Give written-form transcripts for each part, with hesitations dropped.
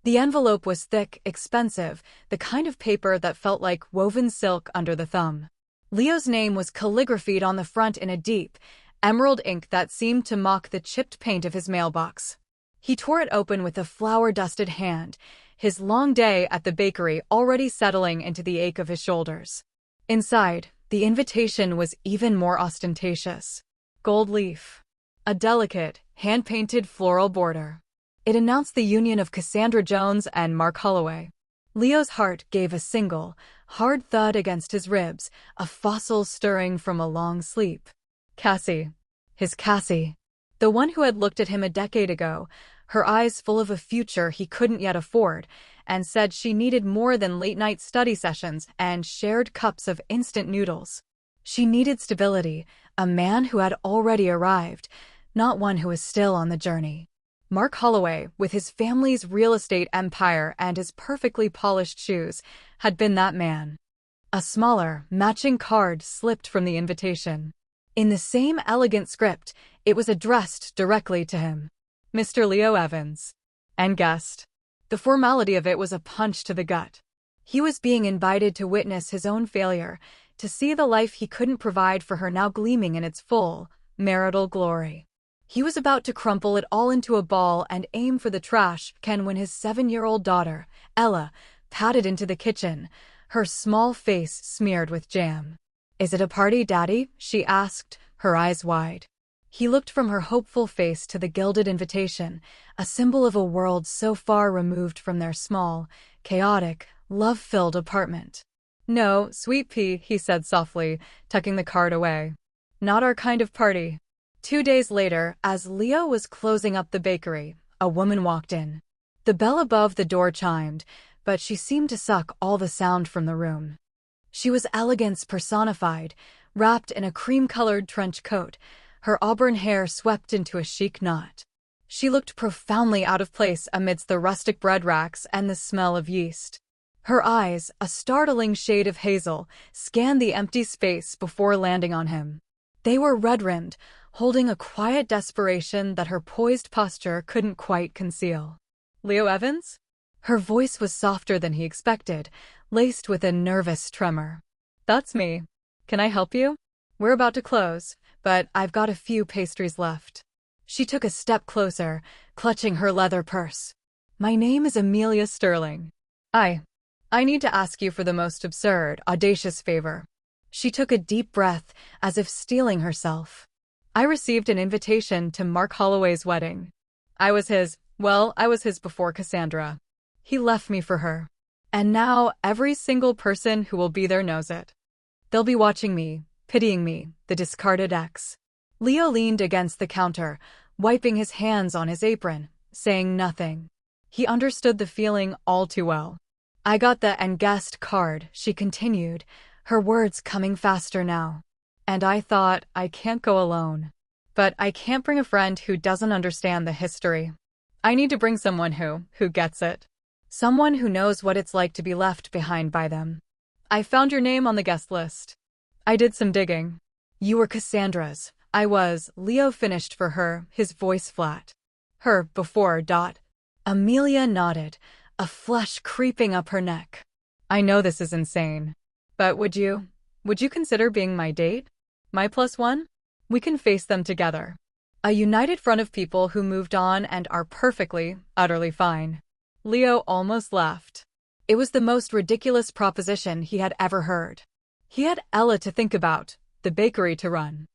The envelope was thick, expensive, the kind of paper that felt like woven silk under the thumb. Leo's name was calligraphied on the front in a deep, emerald ink that seemed to mock the chipped paint of his mailbox. He tore it open with a flour-dusted hand, his long day at the bakery already settling into the ache of his shoulders. Inside, the invitation was even more ostentatious. Gold leaf. A delicate, hand-painted floral border. It announced the union of Cassandra Jones and Mark Holloway. Leo's heart gave a single, hard thud against his ribs, a fossil stirring from a long sleep. Cassie. His Cassie. The one who had looked at him a decade ago, her eyes full of a future he couldn't yet afford, and said she needed more than late-night study sessions and shared cups of instant noodles. She needed stability, a man who had already arrived, not one who was still on the journey. Mark Holloway, with his family's real estate empire and his perfectly polished shoes, had been that man. A smaller, matching card slipped from the invitation. In the same elegant script, it was addressed directly to him. Mr. Leo Evans. And guest. The formality of it was a punch to the gut. He was being invited to witness his own failure, to see the life he couldn't provide for her now gleaming in its full, marital glory. He was about to crumple it all into a ball and aim for the trash can when his 7-year-old daughter, Ella, padded into the kitchen, her small face smeared with jam. "Is it a party, Daddy?" she asked, her eyes wide. He looked from her hopeful face to the gilded invitation, a symbol of a world so far removed from their small, chaotic, love-filled apartment. "No, sweet pea," he said softly, tucking the card away. "Not our kind of party." 2 days later, as Leo was closing up the bakery, a woman walked in. The bell above the door chimed, but she seemed to suck all the sound from the room. She was elegance personified, wrapped in a cream-colored trench coat, her auburn hair swept into a chic knot. She looked profoundly out of place amidst the rustic bread racks and the smell of yeast. Her eyes, a startling shade of hazel, scanned the empty space before landing on him. They were red-rimmed, holding a quiet desperation that her poised posture couldn't quite conceal. "Leo Evans?" Her voice was softer than he expected, laced with a nervous tremor. "That's me. Can I help you? We're about to close, but I've got a few pastries left." She took a step closer, clutching her leather purse. "My name is Amelia Sterling. I need to ask you for the most absurd, audacious favor." She took a deep breath, as if steeling herself. "I received an invitation to Mark Holloway's wedding. I was his before Cassandra. He left me for her. And now every single person who will be there knows it. They'll be watching me, pitying me, the discarded ex." Leo leaned against the counter, wiping his hands on his apron, saying nothing. He understood the feeling all too well. "I got the and guest card," she continued, her words coming faster now. "And I thought, I can't go alone. But I can't bring a friend who doesn't understand the history. I need to bring someone who gets it. Someone who knows what it's like to be left behind by them. I found your name on the guest list. I did some digging. You were Cassandra's. I was," Leo finished for her, his voice flat. "Her before. Amelia nodded, a flush creeping up her neck. "I know this is insane. But would you consider being my date? My +1? We can face them together. A united front of people who moved on and are perfectly, utterly fine." Leo almost laughed. It was the most ridiculous proposition he had ever heard. He had Ella to think about, the bakery to run.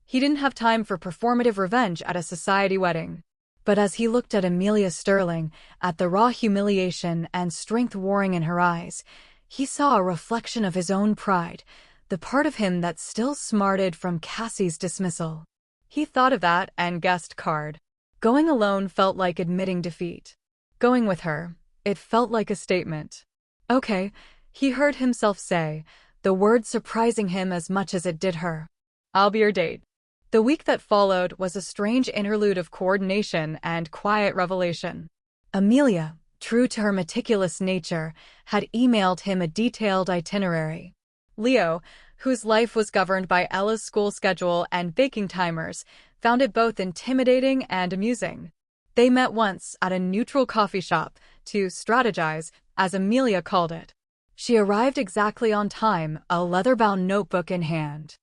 He didn't have time for performative revenge at a society wedding. But as he looked at Amelia Sterling, at the raw humiliation and strength warring in her eyes, he saw a reflection of his own pride, the part of him that still smarted from Cassie's dismissal. He thought of that and guest card. Going alone felt like admitting defeat. Going with her, it felt like a statement. "Okay," he heard himself say, the word surprising him as much as it did her. "I'll be your date." The week that followed was a strange interlude of coordination and quiet revelation. Amelia, true to her meticulous nature, had emailed him a detailed itinerary. Leo, whose life was governed by Ella's school schedule and baking timers, found it both intimidating and amusing. They met once at a neutral coffee shop to strategize, as Amelia called it. She arrived exactly on time, a leather-bound notebook in hand.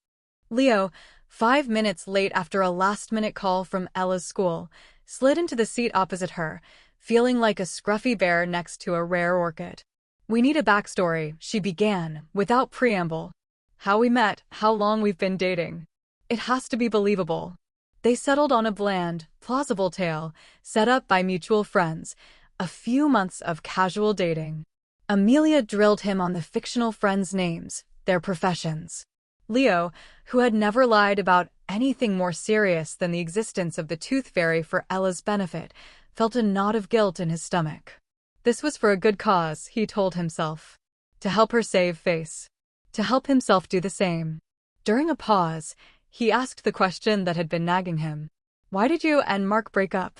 Leo, 5 minutes late after a last-minute call from Ella's school, slid into the seat opposite her, feeling like a scruffy bear next to a rare orchid. "We need a backstory," she began, without preamble. "How we met, how long we've been dating. It has to be believable." They settled on a bland, plausible tale, set up by mutual friends, a few months of casual dating. Amelia drilled him on the fictional friends' names, their professions. Leo, who had never lied about anything more serious than the existence of the tooth fairy for Ella's benefit, felt a knot of guilt in his stomach. This was for a good cause, he told himself. To help her save face. To help himself do the same. During a pause, he asked the question that had been nagging him. "Why did you and Mark break up?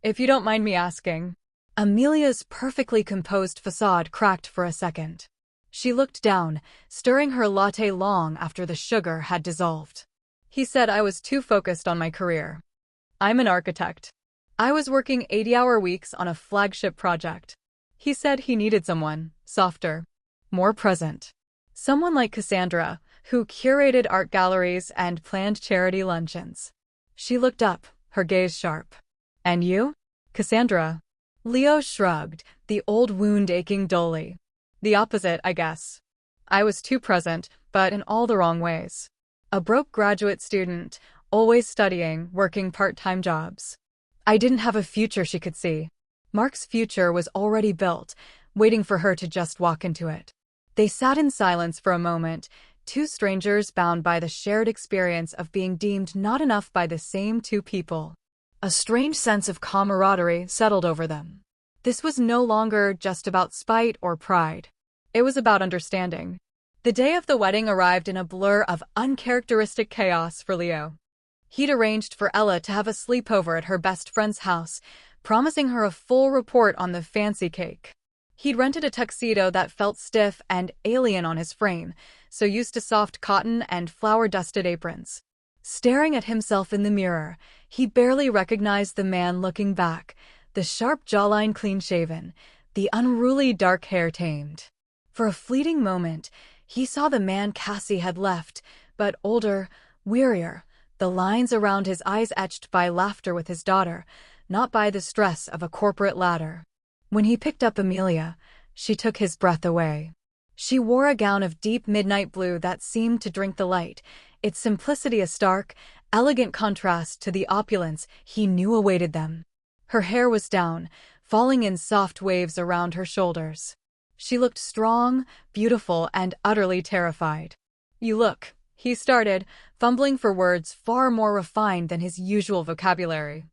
If you don't mind me asking." Amelia's perfectly composed facade cracked for a second. She looked down, stirring her latte long after the sugar had dissolved. "He said I was too focused on my career. I'm an architect. I was working 80-hour weeks on a flagship project. He said he needed someone, softer, more present. Someone like Cassandra, who curated art galleries and planned charity luncheons." She looked up, her gaze sharp. "And you? Cassandra?" Leo shrugged, the old wound aching dully. "The opposite, I guess. I was too present, but in all the wrong ways. A broke graduate student, always studying, working part-time jobs. I didn't have a future she could see. Mark's future was already built, waiting for her to just walk into it." They sat in silence for a moment, two strangers bound by the shared experience of being deemed not enough by the same two people. A strange sense of camaraderie settled over them. This was no longer just about spite or pride. It was about understanding. The day of the wedding arrived in a blur of uncharacteristic chaos for Leo. He'd arranged for Ella to have a sleepover at her best friend's house, promising her a full report on the fancy cake. He'd rented a tuxedo that felt stiff and alien on his frame, so used to soft cotton and flour-dusted aprons. Staring at himself in the mirror, he barely recognized the man looking back, the sharp jawline clean-shaven, the unruly dark hair tamed. For a fleeting moment, he saw the man Cassie had left, but older, wearier, the lines around his eyes etched by laughter with his daughter, not by the stress of a corporate ladder. When he picked up Amelia, she took his breath away. She wore a gown of deep midnight blue that seemed to drink the light, its simplicity a stark, elegant contrast to the opulence he knew awaited them. Her hair was down, falling in soft waves around her shoulders. She looked strong, beautiful, and utterly terrified. "You look," he started, fumbling for words far more refined than his usual vocabulary.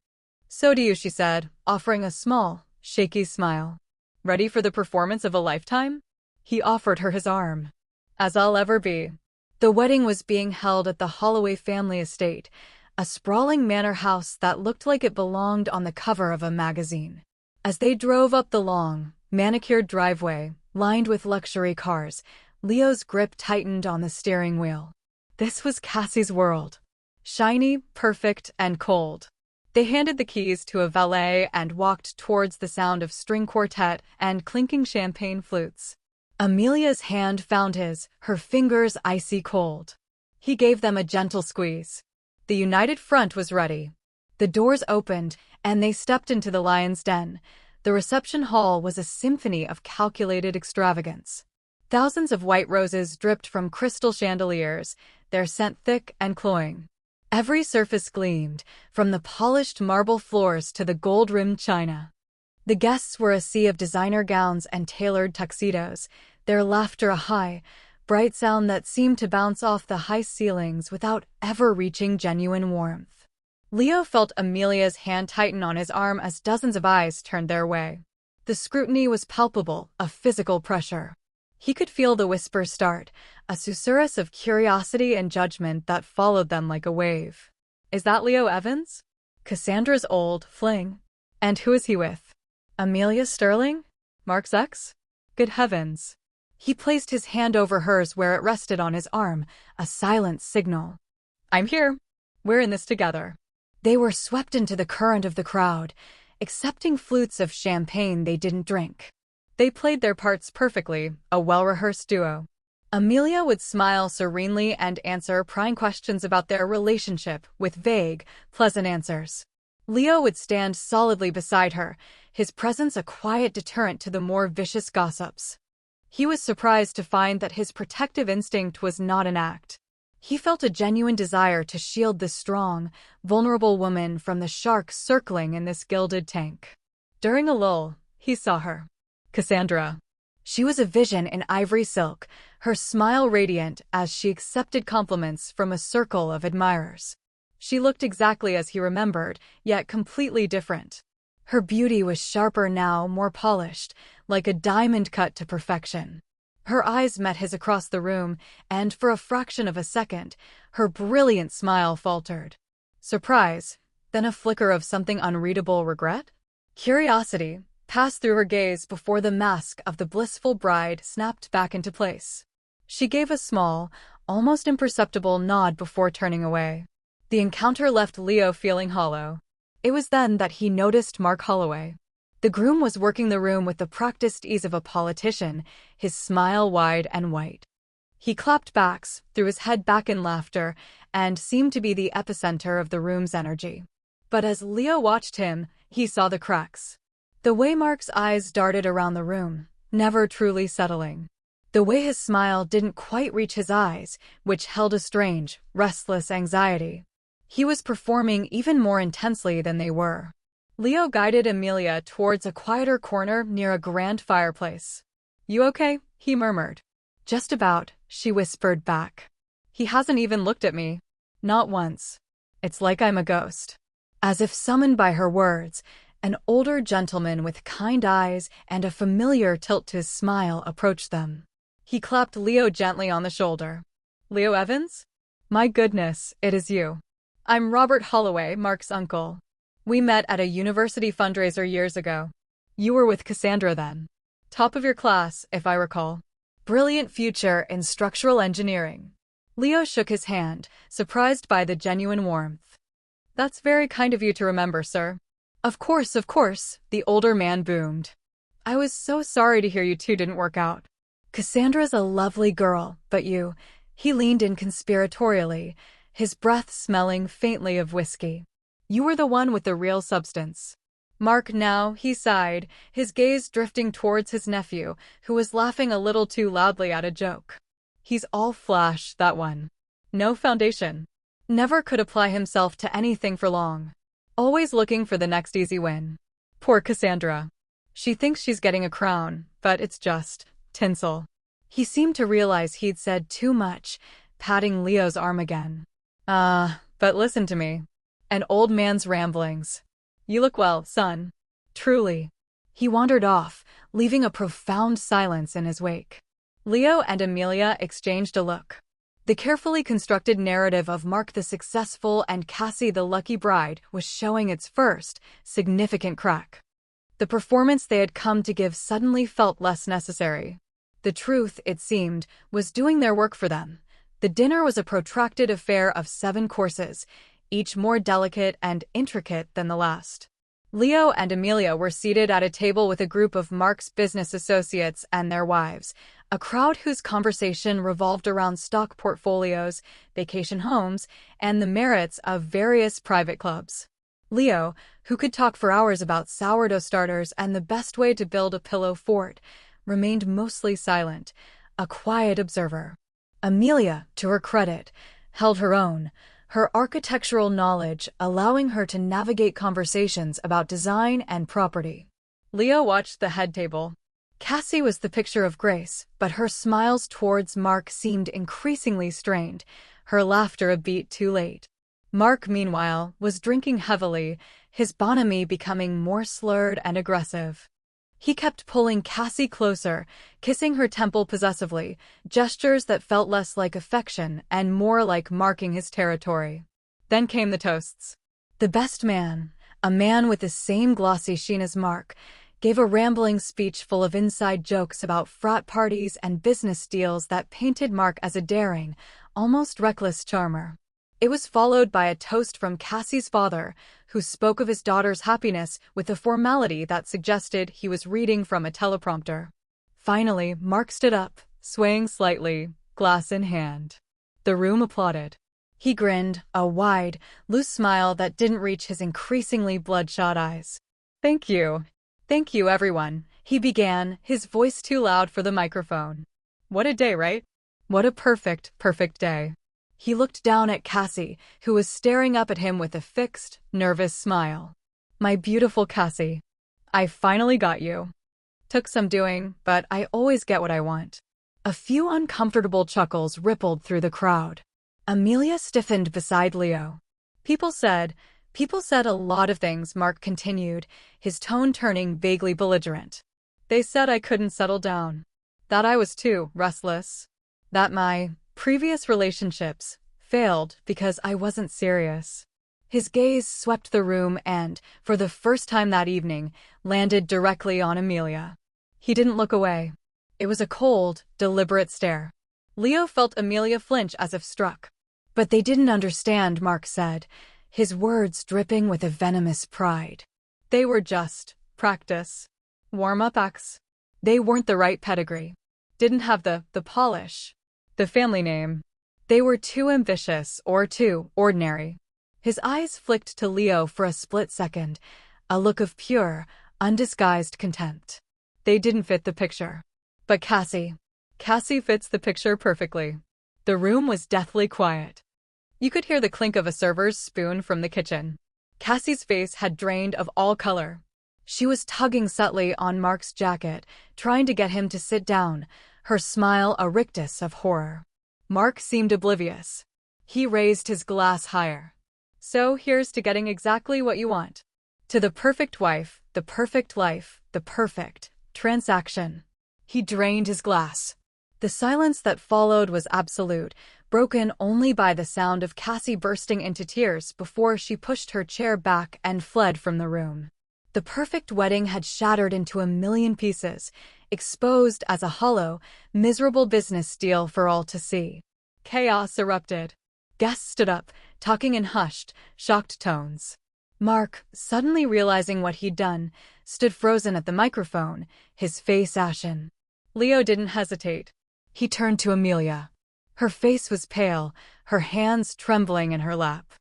"So do you," she said, offering a small, shaky smile. "Ready for the performance of a lifetime?" He offered her his arm. "As I'll ever be." The wedding was being held at the Holloway family estate, a sprawling manor house that looked like it belonged on the cover of a magazine. As they drove up the long, manicured driveway, lined with luxury cars, Leo's grip tightened on the steering wheel. This was Cassie's world. Shiny, perfect, and cold. They handed the keys to a valet and walked towards the sound of string quartet and clinking champagne flutes. Amelia's hand found his, her fingers icy cold. He gave them a gentle squeeze. The united front was ready. The doors opened, and they stepped into the lion's den. The reception hall was a symphony of calculated extravagance. Thousands of white roses dripped from crystal chandeliers, their scent thick and cloying. Every surface gleamed, from the polished marble floors to the gold-rimmed china. The guests were a sea of designer gowns and tailored tuxedos, their laughter a high, bright sound that seemed to bounce off the high ceilings without ever reaching genuine warmth. Leo felt Amelia's hand tighten on his arm as dozens of eyes turned their way. The scrutiny was palpable, a physical pressure. He could feel the whispers start, a susurrus of curiosity and judgment that followed them like a wave. "Is that Leo Evans? Cassandra's old fling? And who is he with? Amelia Sterling? Mark's ex? Good heavens." He placed his hand over hers where it rested on his arm, a silent signal. "I'm here. We're in this together." They were swept into the current of the crowd, accepting flutes of champagne they didn't drink. They played their parts perfectly, a well-rehearsed duo. Amelia would smile serenely and answer prying questions about their relationship with vague, pleasant answers. Leo would stand solidly beside her, his presence a quiet deterrent to the more vicious gossips. He was surprised to find that his protective instinct was not an act. He felt a genuine desire to shield the strong, vulnerable woman from the sharks circling in this gilded tank. During a lull, he saw her. Cassandra. She was a vision in ivory silk, her smile radiant as she accepted compliments from a circle of admirers. She looked exactly as he remembered, yet completely different. Her beauty was sharper now, more polished, like a diamond cut to perfection. Her eyes met his across the room, and for a fraction of a second, her brilliant smile faltered. Surprise, then a flicker of something unreadable regret? Curiosity passed through her gaze before the mask of the blissful bride snapped back into place. She gave a small, almost imperceptible nod before turning away. The encounter left Leo feeling hollow. It was then that he noticed Mark Holloway. The groom was working the room with the practiced ease of a politician, his smile wide and white. He clapped back, threw his head back in laughter, and seemed to be the epicenter of the room's energy. But as Leo watched him, he saw the cracks. The way Mark's eyes darted around the room, never truly settling. The way his smile didn't quite reach his eyes, which held a strange, restless anxiety. He was performing even more intensely than they were. Leo guided Amelia towards a quieter corner near a grand fireplace. "You okay?" he murmured. "Just about," she whispered back. "He hasn't even looked at me. Not once. It's like I'm a ghost." As if summoned by her words, an older gentleman with kind eyes and a familiar tilt to his smile approached them. He clapped Leo gently on the shoulder. "Leo Evans? My goodness, it is you. I'm Robert Holloway, Mark's uncle. We met at a university fundraiser years ago. You were with Cassandra then. Top of your class, if I recall. Brilliant future in structural engineering." Leo shook his hand, surprised by the genuine warmth. "That's very kind of you to remember, sir." Of course, the older man boomed. "I was so sorry to hear you two didn't work out. Cassandra's a lovely girl, but you—" He leaned in conspiratorially, his breath smelling faintly of whiskey. "You were the one with the real substance." Mark now, he sighed, his gaze drifting towards his nephew, who was laughing a little too loudly at a joke. "He's all flash, that one. No foundation. Never could apply himself to anything for long. Always looking for the next easy win. Poor Cassandra. She thinks she's getting a crown, but it's just tinsel." He seemed to realize he'd said too much, patting Leo's arm again. But listen to me. An old man's ramblings. You look well, son. Truly." He wandered off, leaving a profound silence in his wake. Leo and Amelia exchanged a look. The carefully constructed narrative of Mark the successful and Cassie the lucky bride was showing its first, significant crack. The performance they had come to give suddenly felt less necessary. The truth, it seemed, was doing their work for them. The dinner was a protracted affair of 7 courses, each more delicate and intricate than the last. Leo and Amelia were seated at a table with a group of Mark's business associates and their wives, a crowd whose conversation revolved around stock portfolios, vacation homes, and the merits of various private clubs. Leo, who could talk for hours about sourdough starters and the best way to build a pillow fort, remained mostly silent, a quiet observer. Amelia, to her credit, held her own, her architectural knowledge allowing her to navigate conversations about design and property. Leo watched the head table. Cassie was the picture of grace, but her smiles towards Mark seemed increasingly strained, her laughter a beat too late. Mark, meanwhile, was drinking heavily, his bonhomie becoming more slurred and aggressive. He kept pulling Cassie closer, kissing her temple possessively, gestures that felt less like affection and more like marking his territory. Then came the toasts. The best man, a man with the same glossy sheen as Mark, gave a rambling speech full of inside jokes about frat parties and business deals that painted Mark as a daring, almost reckless charmer. It was followed by a toast from Cassie's father, who spoke of his daughter's happiness with a formality that suggested he was reading from a teleprompter. Finally, Mark stood up, swaying slightly, glass in hand. The room applauded. He grinned, a wide, loose smile that didn't reach his increasingly bloodshot eyes. "Thank you. Thank you, everyone," he began, his voice too loud for the microphone. "What a day, right? What a perfect, perfect day." He looked down at Cassie, who was staring up at him with a fixed, nervous smile. "My beautiful Cassie. I finally got you. Took some doing, but I always get what I want." A few uncomfortable chuckles rippled through the crowd. Amelia stiffened beside Leo. People said a lot of things," Mark continued, his tone turning vaguely belligerent. "They said I couldn't settle down. That I was too restless. That my previous relationships failed because I wasn't serious." His gaze swept the room and, for the first time that evening, landed directly on Amelia. He didn't look away. It was a cold, deliberate stare. Leo felt Amelia flinch as if struck. "But they didn't understand," Mark said, his words dripping with a venomous pride. "They were just practice. Warm-up acts. They weren't the right pedigree. Didn't have the polish. The family name. They were too ambitious or too ordinary." His eyes flicked to Leo for a split second, a look of pure, undisguised contempt. "They didn't fit the picture. But Cassie fits the picture perfectly." The room was deathly quiet. You could hear the clink of a server's spoon from the kitchen. Cassie's face had drained of all color. She was tugging subtly on Mark's jacket, trying to get him to sit down, her smile a rictus of horror. Mark seemed oblivious. He raised his glass higher. "So here's to getting exactly what you want. To the perfect wife, the perfect life, the perfect transaction." He drained his glass. The silence that followed was absolute, broken only by the sound of Cassie bursting into tears before she pushed her chair back and fled from the room. The perfect wedding had shattered into a million pieces, exposed as a hollow, miserable business deal for all to see. Chaos erupted. Guests stood up, talking in hushed, shocked tones. Mark, suddenly realizing what he'd done, stood frozen at the microphone, his face ashen. Leo didn't hesitate. He turned to Amelia. Her face was pale, her hands trembling in her lap.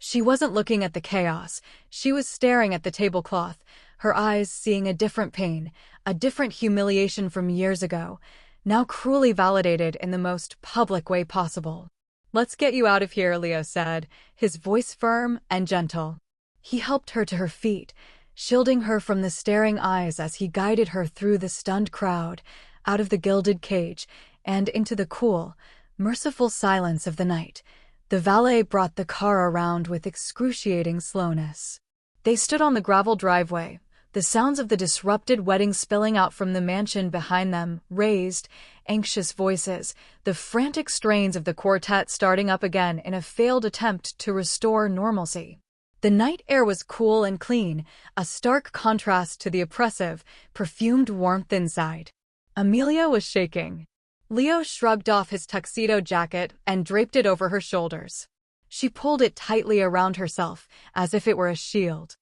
She wasn't looking at the chaos, she was staring at the tablecloth, her eyes seeing a different pain, a different humiliation from years ago, now cruelly validated in the most public way possible. "Let's get you out of here," Leo said, his voice firm and gentle. He helped her to her feet, shielding her from the staring eyes as he guided her through the stunned crowd, out of the gilded cage, and into the cool, merciful silence of the night. The valet brought the car around with excruciating slowness. They stood on the gravel driveway, the sounds of the disrupted wedding spilling out from the mansion behind them, raised, anxious voices, the frantic strains of the quartet starting up again in a failed attempt to restore normalcy. The night air was cool and clean, a stark contrast to the oppressive, perfumed warmth inside. Amelia was shaking. Leo shrugged off his tuxedo jacket and draped it over her shoulders. She pulled it tightly around herself, as if it were a shield.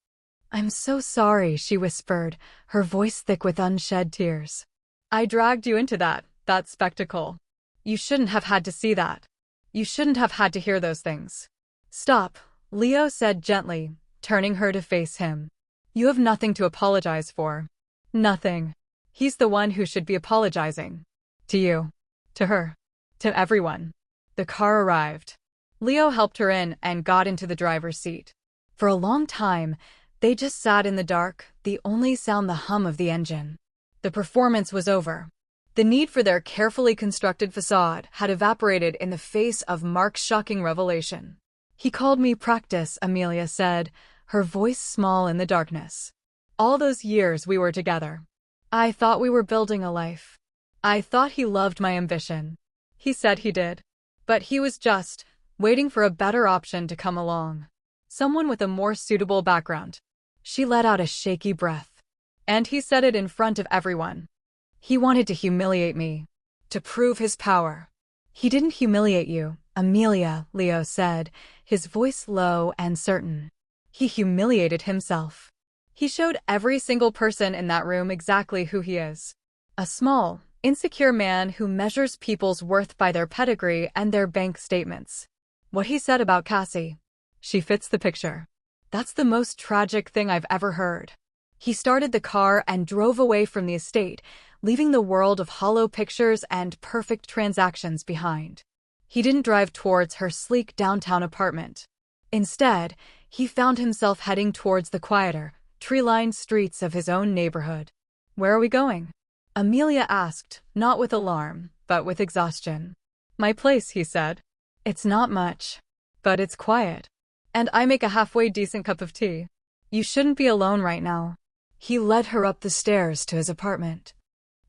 "I'm so sorry," she whispered, her voice thick with unshed tears. "I dragged you into that spectacle. You shouldn't have had to see that. You shouldn't have had to hear those things." "Stop," Leo said gently, turning her to face him. "You have nothing to apologize for. Nothing. He's the one who should be apologizing. To you. To her. To everyone." The car arrived. Leo helped her in and got into the driver's seat. For a long time, they just sat in the dark, the only sound the hum of the engine. The performance was over. The need for their carefully constructed facade had evaporated in the face of Mark's shocking revelation. "He called me practice," Amelia said, her voice small in the darkness. "All those years we were together. I thought we were building a life. I thought he loved my ambition. He said he did. But he was just waiting for a better option to come along. Someone with a more suitable background." She let out a shaky breath. "And he said it in front of everyone. He wanted to humiliate me. To prove his power." "He didn't humiliate you," Amelia, Leo said, his voice low and certain. He humiliated himself. He showed every single person in that room exactly who he is. A small, insecure man who measures people's worth by their pedigree and their bank statements. What he said about Cassie. She fits the picture. That's the most tragic thing I've ever heard. He started the car and drove away from the estate, leaving the world of hollow pictures and perfect transactions behind. He didn't drive towards her sleek downtown apartment. Instead, he found himself heading towards the quieter, tree-lined streets of his own neighborhood. "Where are we going?" Amelia asked, not with alarm, but with exhaustion. "My place," he said. "It's not much, but it's quiet. And I make a halfway decent cup of tea. You shouldn't be alone right now." He led her up the stairs to his apartment.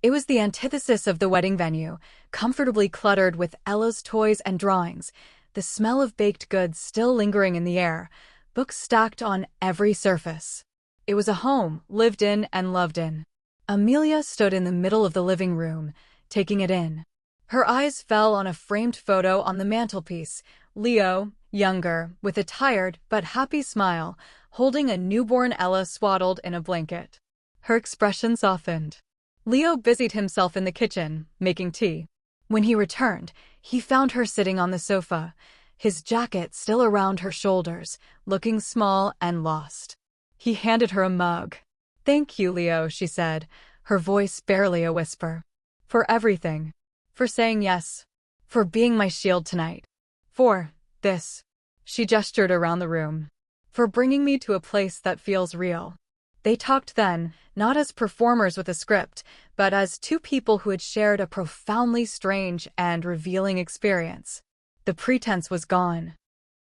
It was the antithesis of the wedding venue, comfortably cluttered with Ella's toys and drawings, the smell of baked goods still lingering in the air, books stacked on every surface. It was a home, lived in and loved in. Amelia stood in the middle of the living room, taking it in. Her eyes fell on a framed photo on the mantelpiece, Leo, younger, with a tired but happy smile, holding a newborn Ella swaddled in a blanket. Her expression softened. Leo busied himself in the kitchen, making tea. When he returned, he found her sitting on the sofa, his jacket still around her shoulders, looking small and lost. He handed her a mug. "Thank you, Leo," she said, her voice barely a whisper. "For everything. For saying yes. For being my shield tonight. For this." She gestured around the room. "For bringing me to a place that feels real." They talked then, not as performers with a script, but as two people who had shared a profoundly strange and revealing experience. The pretense was gone.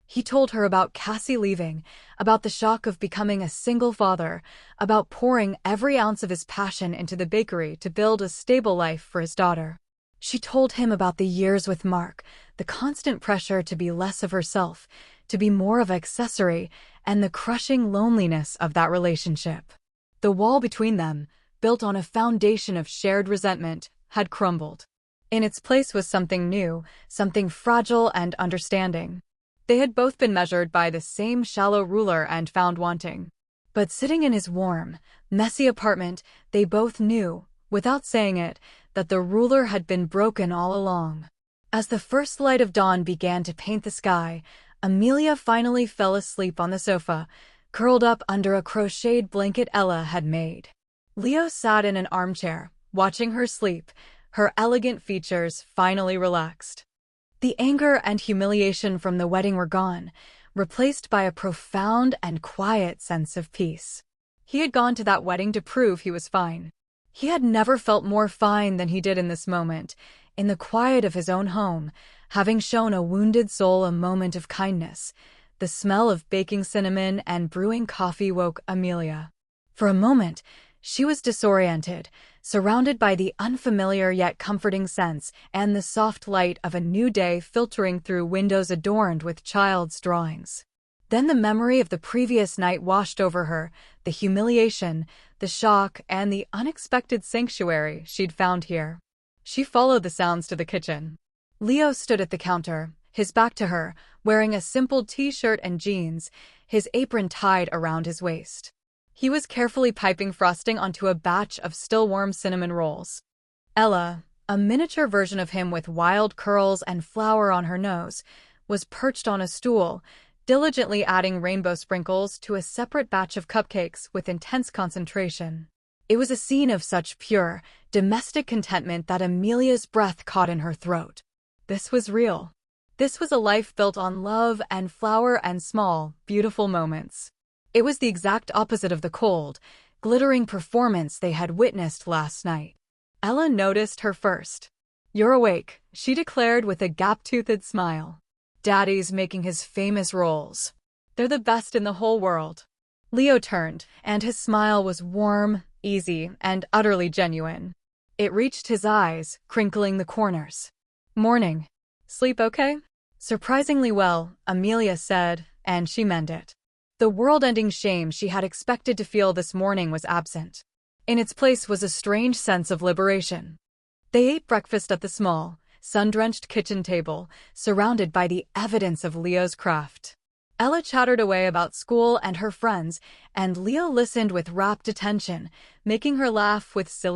He told her about Cassie leaving, about the shock of becoming a single father, about pouring every ounce of his passion into the bakery to build a stable life for his daughter. She told him about the years with Mark, the constant pressure to be less of herself, to be more of an accessory, and the crushing loneliness of that relationship. The wall between them, built on a foundation of shared resentment, had crumbled. In its place was something new, something fragile and understanding. They had both been measured by the same shallow ruler and found wanting. But sitting in his warm, messy apartment, they both knew, without saying it, that the ruler had been broken all along. As the first light of dawn began to paint the sky, Amelia finally fell asleep on the sofa, curled up under a crocheted blanket Ella had made. Leo sat in an armchair, watching her sleep, her elegant features finally relaxed. The anger and humiliation from the wedding were gone, replaced by a profound and quiet sense of peace. He had gone to that wedding to prove he was fine. He had never felt more fine than he did in this moment, in the quiet of his own home, having shown a wounded soul a moment of kindness. The smell of baking cinnamon and brewing coffee woke Amelia. For a moment, she was disoriented, surrounded by the unfamiliar yet comforting scents and the soft light of a new day filtering through windows adorned with child's drawings. Then the memory of the previous night washed over her, the humiliation, the shock, and the unexpected sanctuary she'd found here. She followed the sounds to the kitchen. Leo stood at the counter, his back to her, wearing a simple t-shirt and jeans, his apron tied around his waist. He was carefully piping frosting onto a batch of still-warm cinnamon rolls. Ella, a miniature version of him with wild curls and flour on her nose, was perched on a stool, diligently adding rainbow sprinkles to a separate batch of cupcakes with intense concentration. It was a scene of such pure, domestic contentment that Amelia's breath caught in her throat. This was real. This was a life built on love and flour and small, beautiful moments. It was the exact opposite of the cold, glittering performance they had witnessed last night. Ella noticed her first. "You're awake," she declared with a gap-toothed smile. "Daddy's making his famous rolls. They're the best in the whole world." Leo turned, and his smile was warm, easy, and utterly genuine. It reached his eyes, crinkling the corners. "Morning. Sleep okay?" "Surprisingly well," Amelia said, and she meant it. The world-ending shame she had expected to feel this morning was absent. In its place was a strange sense of liberation. They ate breakfast at the small, sun-drenched kitchen table, surrounded by the evidence of Leo's craft. Ella chattered away about school and her friends, and Leo listened with rapt attention, making her laugh with silly